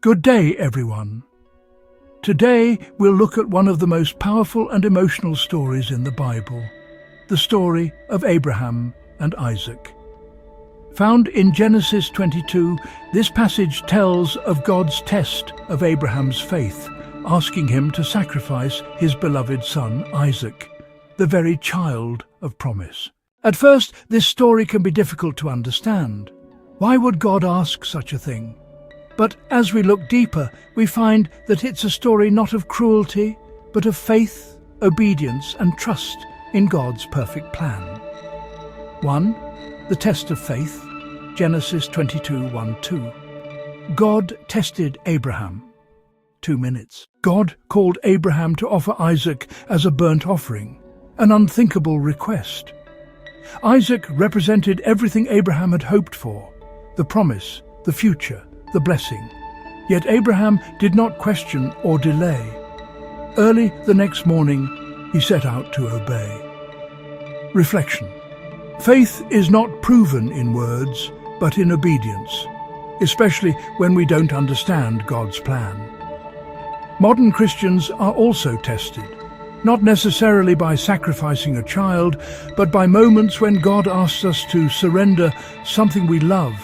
Good day, everyone. Today we'll look at one of the most powerful and emotional stories in the Bible, the story of Abraham and Isaac. Found in Genesis 22, this passage tells of God's test of Abraham's faith, asking him to sacrifice his beloved son Isaac, the very child of promise. At first, this story can be difficult to understand. Why would God ask such a thing? But as we look deeper, we find that it's a story not of cruelty, but of faith, obedience, and trust in God's perfect plan. 1. The test of faith, Genesis 22, 1-2. God tested Abraham. 2 minutes. God called Abraham to offer Isaac as a burnt offering, an unthinkable request. Isaac represented everything Abraham had hoped for, the promise, the future, the blessing. Yet Abraham did not question or delay. Early the next morning, he set out to obey. Reflection. Faith is not proven in words, but in obedience, especially when we don't understand God's plan. Modern Christians are also tested, not necessarily by sacrificing a child, but by moments when God asks us to surrender something we love,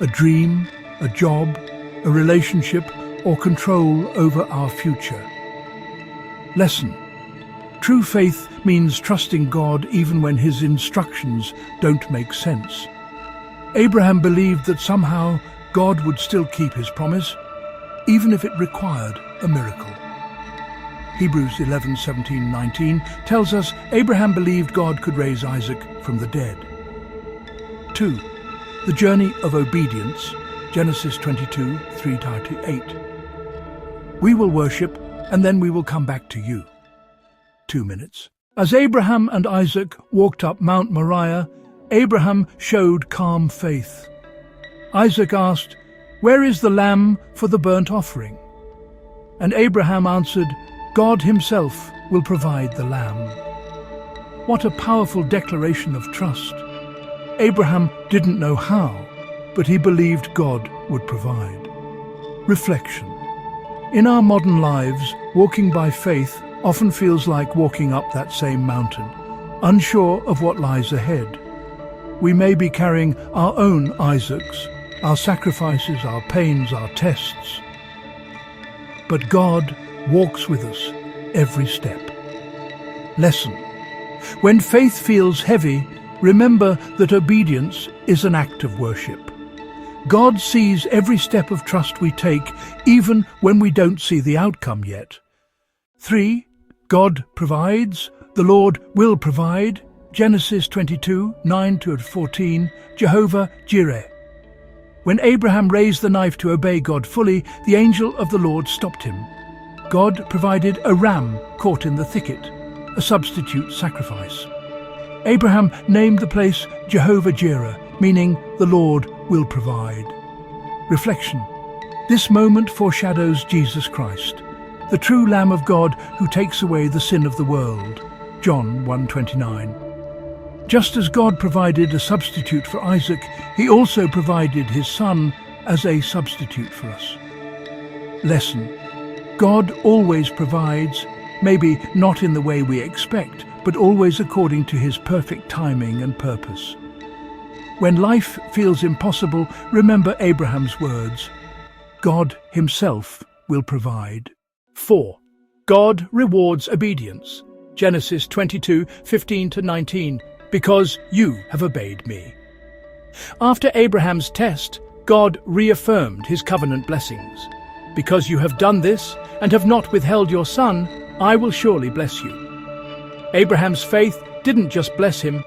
a dream, a job, a relationship, or control over our future. Lesson. True faith means trusting God even when His instructions don't make sense. Abraham believed that somehow God would still keep His promise, even if it required a miracle. Hebrews 11:17-19 tells us Abraham believed God could raise Isaac from the dead. 2. The journey of obedience, Genesis 22, 3-8. We will worship, and then we will come back to you. 2 minutes. As Abraham and Isaac walked up Mount Moriah, Abraham showed calm faith. Isaac asked, "Where is the lamb for the burnt offering?" And Abraham answered, "God Himself will provide the lamb." What a powerful declaration of trust. Abraham didn't know how, but he believed God would provide. Reflection. In our modern lives, walking by faith often feels like walking up that same mountain, unsure of what lies ahead. We may be carrying our own Isaacs, our sacrifices, our pains, our tests. But God walks with us every step. Lesson. When faith feels heavy, remember that obedience is an act of worship. God sees every step of trust we take, even when we don't see the outcome yet. 3. God provides, the Lord will provide, Genesis 22, 9-14, Jehovah Jireh. When Abraham raised the knife to obey God fully, the angel of the Lord stopped him. God provided a ram caught in the thicket, a substitute sacrifice. Abraham named the place Jehovah Jireh, meaning the Lord will provide. Reflection. This moment foreshadows Jesus Christ, the true Lamb of God who takes away the sin of the world. John 1:29. Just as God provided a substitute for Isaac, He also provided His Son as a substitute for us. Lesson. God always provides, maybe not in the way we expect, but always according to His perfect timing and purpose. When life feels impossible, remember Abraham's words, God Himself will provide. 4. God rewards obedience, Genesis 22, 15-19, because you have obeyed me. After Abraham's test, God reaffirmed His covenant blessings. Because you have done this and have not withheld your son, I will surely bless you. Abraham's faith didn't just bless him,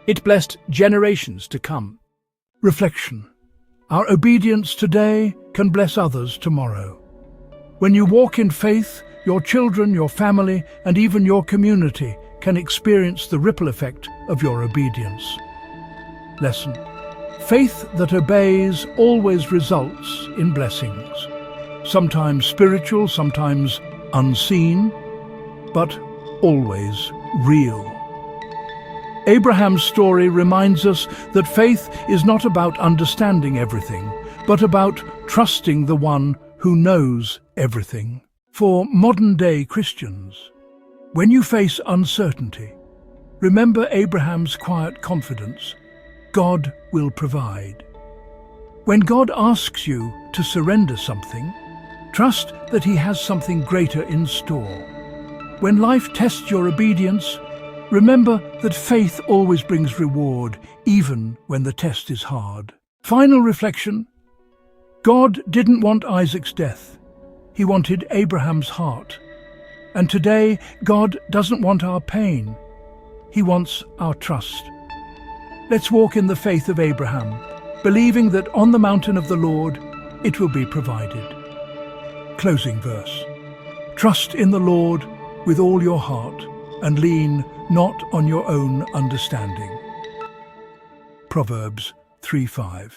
it blessed generations to come. Reflection. Our obedience today can bless others tomorrow. When you walk in faith, your children, your family, and even your community can experience the ripple effect of your obedience. Lesson. Faith that obeys always results in blessings. Sometimes spiritual, sometimes unseen, but always real. Abraham's story reminds us that faith is not about understanding everything, but about trusting the one who knows everything. For modern-day Christians, when you face uncertainty, remember Abraham's quiet confidence: God will provide. When God asks you to surrender something, trust that He has something greater in store. When life tests your obedience, remember that faith always brings reward, even when the test is hard. Final reflection: God didn't want Isaac's death. He wanted Abraham's heart. And today, God doesn't want our pain. He wants our trust. Let's walk in the faith of Abraham, believing that on the mountain of the Lord, it will be provided. Closing verse. Trust in the Lord with all your heart and lean not on your own understanding. Proverbs 3:5.